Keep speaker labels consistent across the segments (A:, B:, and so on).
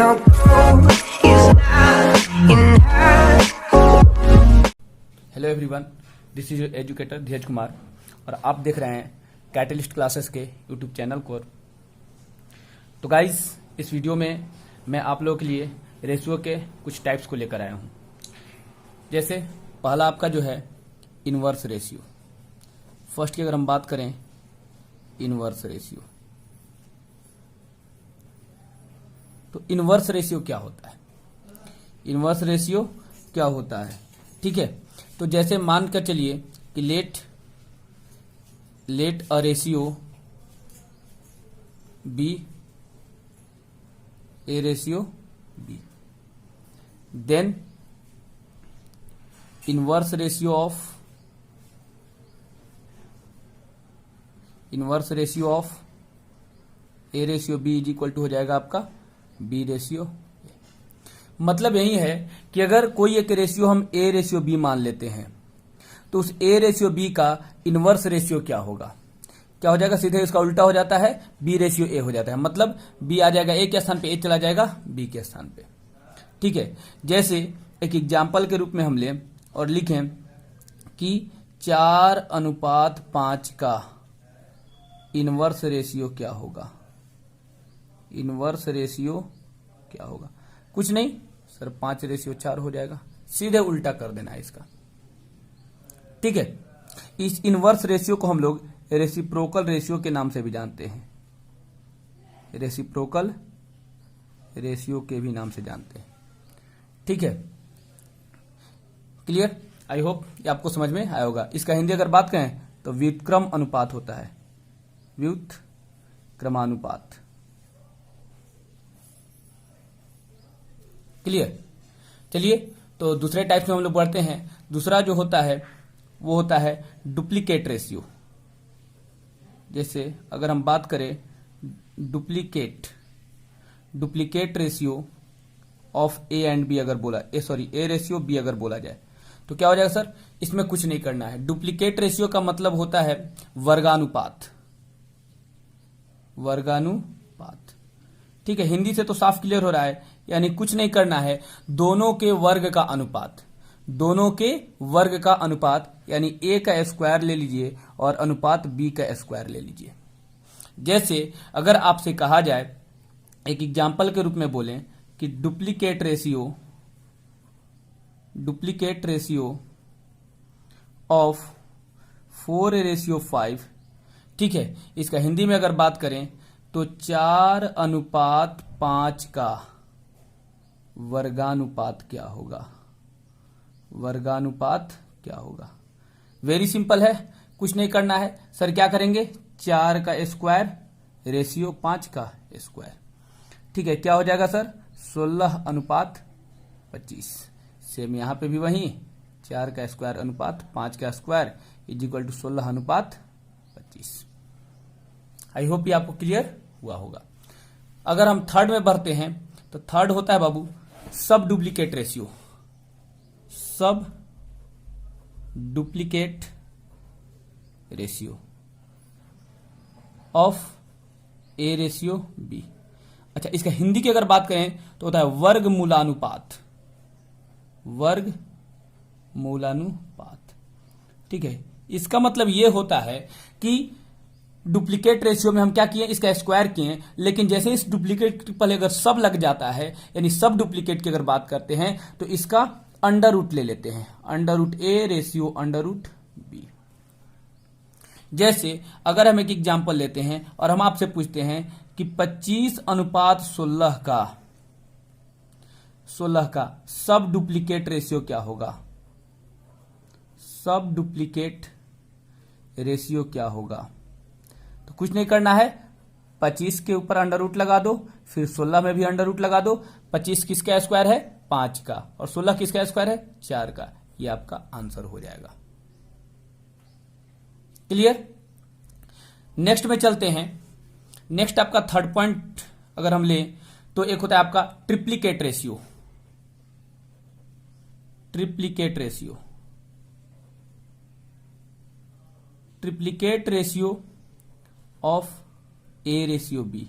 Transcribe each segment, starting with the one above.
A: Your goal is not in her.
B: Hello everyone, this is educator Dheeraj Kumar और आप देख रहे हैं कैटलिस्ट क्लासेस के यूट्यूब चैनल को। तो गाइस, इस वीडियो में मैं आप लोगों के लिए रेशियो के कुछ टाइप्स को लेकर आया हूं। जैसे पहला आपका जो है इनवर्स रेशियो। फर्स्ट की अगर हम बात करें इनवर्स रेशियो, तो इनवर्स रेशियो क्या होता है? इनवर्स रेशियो क्या होता है, ठीक है। तो जैसे मान कर चलिए कि let a ratio b a ratio b, then inverse ratio of a ratio b is equal to हो जाएगा आपका बी रेशियो। मतलब यही है कि अगर कोई एक रेशियो हम ए रेशियो बी मान लेते हैं तो उस ए रेशियो बी का इनवर्स रेशियो क्या होगा? क्या हो जाएगा? सीधे इसका उल्टा हो जाता है, बी रेशियो ए हो जाता है। मतलब बी आ जाएगा ए के स्थान पे, ए चला जाएगा बी के स्थान पे, ठीक है। जैसे एक एग्जाम्पल के रूप में हम लें और लिखें कि 4:5 का इनवर्स रेशियो क्या होगा? इनवर्स रेशियो क्या होगा? कुछ नहीं सर, 5:4 हो जाएगा। सीधे उल्टा कर देना है इसका, ठीक है। इस इनवर्स रेशियो को हम लोग रेसिप्रोकल रेशियो के नाम से भी जानते हैं, रेसिप्रोकल रेशियो के भी नाम से जानते हैं, ठीक है। क्लियर? आई होप ये आपको समझ में आया होगा। इसका हिंदी अगर बात करें तो व्युत्क्रम अनुपात होता है, व्युत्क्रमानुपात। क्लियर? चलिए, तो दूसरे टाइप में हम लोग बढ़ते हैं। दूसरा जो होता है वो होता है डुप्लीकेट रेशियो। जैसे अगर हम बात करें duplicate ratio of a and b अगर बोला ए रेशियो बी अगर बोला जाए तो क्या हो जाएगा सर? इसमें कुछ नहीं करना है। डुप्लीकेट रेशियो का मतलब होता है वर्गानुपात, ठीक है। हिंदी से तो साफ क्लियर हो रहा है, यानी कुछ नहीं करना है, दोनों के वर्ग का अनुपात, यानी ए का स्क्वायर ले लीजिए और अनुपात बी का स्क्वायर ले लीजिए। जैसे अगर आपसे कहा जाए, एक एग्जाम्पल के रूप में बोलें कि डुप्लीकेट रेशियो ऑफ 4:5, ठीक है। इसका हिंदी में अगर बात करें तो 4:5 का वर्गानुपात क्या होगा? वेरी सिंपल है, कुछ नहीं करना है सर। क्या करेंगे? 4 का स्क्वायर रेशियो 5 का स्क्वायर, ठीक है। क्या हो जाएगा सर? 16:25। सेम यहां पे भी वही 4 का स्क्वायर अनुपात 5 का square is equal to 16:25। I hope ये आपको क्लियर हुआ होगा। अगर हम थर्ड में बढ़ते हैं तो थर्ड होता है बाबू sub duplicate ratio of a ratio b. अच्छा, इसका हिंदी की अगर बात करें तो होता है वर्गमूलानुपात, ठीक है। इसका मतलब यह होता है कि डुप्लीकेट रेशियो में हम क्या किए? इसका स्क्वायर किए, लेकिन जैसे इस डुप्लीकेट पहले अगर सब लग जाता है, यानी सब डुप्लीकेट की अगर बात करते हैं तो इसका अंडर रूट ले लेते हैं, under root a ratio under root b. जैसे अगर हम एक एग्जाम्पल लेते हैं और हम आपसे पूछते हैं कि 25:16 का सब डुप्लीकेट रेशियो क्या होगा? सब डुप्लीकेट रेशियो क्या होगा? तो कुछ नहीं करना है, 25 के ऊपर अंडर रूट लगा दो, फिर 16 में भी अंडर रूट लगा दो। 25 किसका स्क्वायर है? 5 का, और 16 किसका स्क्वायर है? 4 का। ये आपका आंसर हो जाएगा। क्लियर? नेक्स्ट में चलते हैं। नेक्स्ट आपका थर्ड पॉइंट अगर हम लें तो एक होता है आपका triplicate ratio of a ratio b.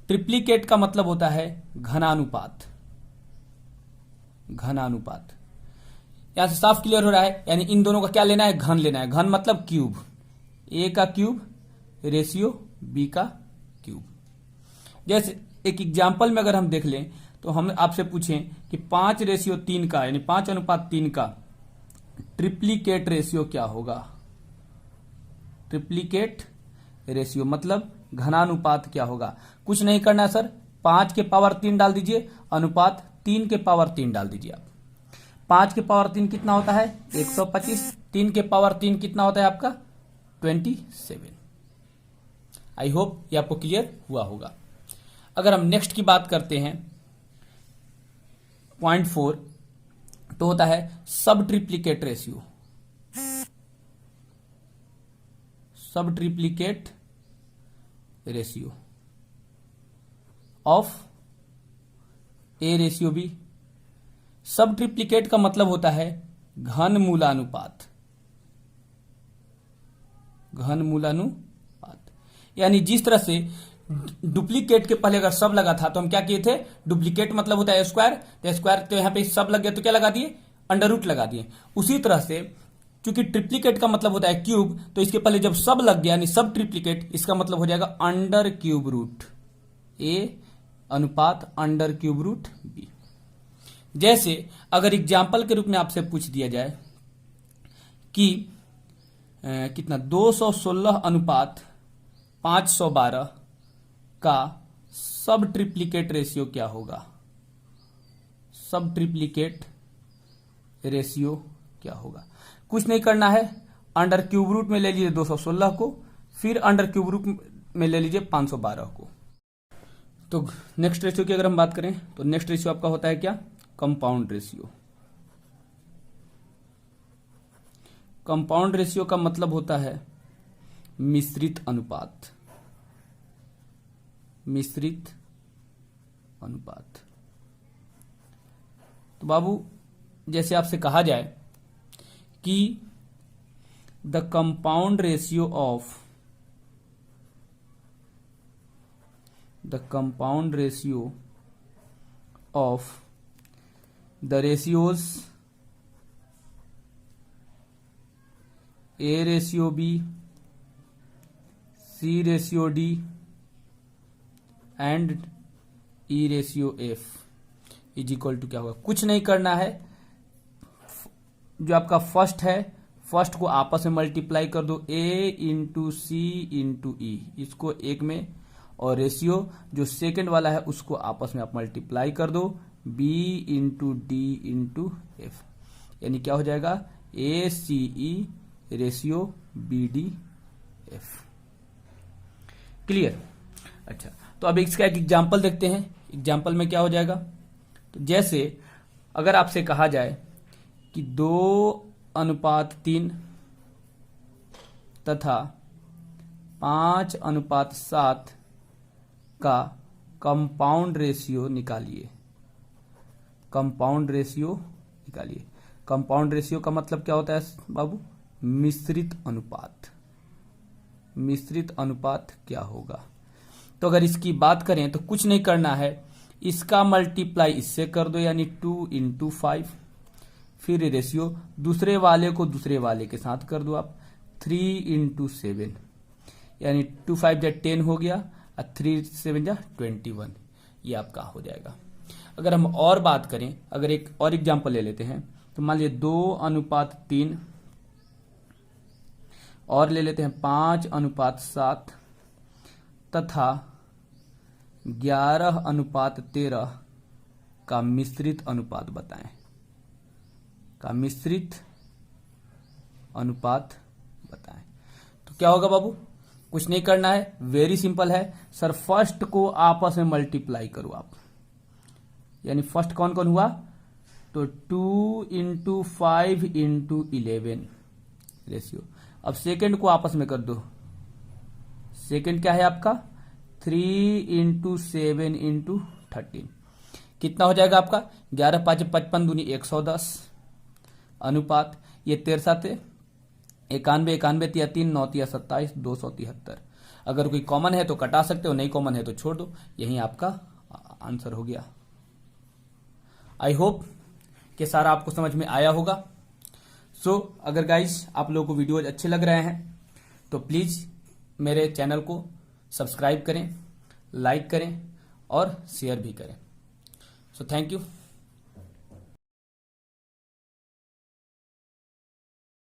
B: Triplicate का मतलब होता है घनानुपात। घनानुपात यहां से साफ क्लियर हो रहा है, यानी इन दोनों का क्या लेना है, घन लेना है। घन मतलब क्यूब, ए का क्यूब रेशियो बी का क्यूब। जैसे एक एग्जाम्पल में अगर हम देख लें तो हम आपसे पूछें कि 5:3 का यानी 5:3 का ट्रिप्लीकेट रेशियो क्या होगा। ट्रिप्लीकेट रेशियो मतलब घनानुपात क्या होगा। कुछ नहीं करना है सर, 5 के पावर 3 डाल दीजिए, अनुपात 3 के पावर 3 डाल दीजिए आप। 5 के पावर 3 कितना होता है 125, 3 के पावर 3 कितना होता है आपका 27। आई होप ये आपको क्लियर हुआ होगा। अगर हम नेक्स्ट की बात करते हैं 0.4 तो होता है sub triplicate ratio. Sub triplicate ratio of a ratio b. Sub triplicate का मतलब होता है घन मूलानुपात। घन मूलानुपात यानी जिस तरह से डुप्लीकेट के पहले अगर सब लगा था तो हम क्या किए थे, डुप्लीकेट मतलब होता है स्क्वायर, तो स्क्वायर तो यहां पे सब लग गया तो क्या लगा दिए, अंडर रूट लगा दिए। उसी तरह से क्योंकि ट्रिप्लीकेट का मतलब होता है क्यूब, तो इसके पहले जब सब लग गया यानी सब ट्रिप्लीकेट, इसका मतलब हो जाएगा अंडर क्यूब रूट ए अनुपात अंडर क्यूब रूट बी। जैसे अगर एग्जाम्पल के रूप में आपसे पूछ दिया जाए कि कितना 216 अनुपात 512 का सब ट्रिप्लीकेट रेशियो क्या होगा। सब ट्रिप्लीकेट रेशियो क्या होगा। कुछ नहीं करना है, अंडर क्यूब रूट में ले लीजिए 216 को, फिर अंडर क्यूब रूट में ले लीजिए 512 को। तो नेक्स्ट रेशियो की अगर हम बात करें तो नेक्स्ट रेशियो आपका होता है क्या, कंपाउंड रेशियो। कंपाउंड रेशियो का मतलब होता है मिश्रित अनुपात। मिश्रित अनुपात। तो बाबू जैसे आपसे कहा जाए कि the compound ratio of the ratios a ratio b, c ratio d and e ratio f is equal to क्या होगा। कुछ नहीं करना है, जो आपका फर्स्ट है फर्स्ट को आपस में मल्टीप्लाई कर दो, ए इंटू सी इंटू ई, इसको एक में, और रेशियो जो सेकंड वाला है उसको आपस में आप मल्टीप्लाई कर दो, B into D into F, यानी क्या हो जाएगा A C E ratio B D F. Clear. अच्छा, तो अब इसका एक एग्जाम्पल देखते हैं। एग्जाम्पल में क्या हो जाएगा, तो जैसे अगर आपसे कहा जाए कि 2:3 तथा 5:7 का कंपाउंड रेशियो निकालिए। कंपाउंड रेशियो निकालिए। कंपाउंड रेशियो का मतलब क्या होता है बाबू, मिश्रित अनुपात। मिश्रित अनुपात क्या होगा। तो अगर इसकी बात करें तो कुछ नहीं करना है, इसका मल्टीप्लाई इससे कर दो यानी 2 इंटू 5, फिर रेशियो दूसरे वाले को दूसरे वाले के साथ कर दो आप 3 इंटू 7, यानी 2 5 जा 10 हो गया और 3 7 जा 21, ये आपका हो जाएगा। अगर हम और बात करें, अगर एक और एग्जांपल ले लेते हैं तो मान लीजिए 2:3 और ले लेते हैं 5:7 तथा 11:13 का मिश्रित अनुपात बताएं। का मिश्रित अनुपात बताएं। तो क्या होगा बाबू, कुछ नहीं करना है, वेरी सिंपल है सर। फर्स्ट को आपस में मल्टीप्लाई करो आप, यानी फर्स्ट कौन कौन हुआ, तो 2 इंटू 5 इंटू 11 रेशियो। अब सेकेंड को आपस में कर दो, सेकेंड क्या है आपका 3 इंटू 7 इंटू 13, कितना हो जाएगा आपका 11 5 55 दूनी 110 अनुपात, ये 13 7 91 91 3 9 27 273। अगर कोई कॉमन है तो कटा सकते हो, नहीं कॉमन है तो छोड़ दो। यही आपका आंसर हो गया। आई होप कि सारा आपको समझ में आया होगा। सो अगर गाइज आप लोगों को वीडियोज अच्छे लग रहे हैं तो प्लीज मेरे चैनल को सब्सक्राइब करें, लाइक करें और शेयर भी करें। So thank you.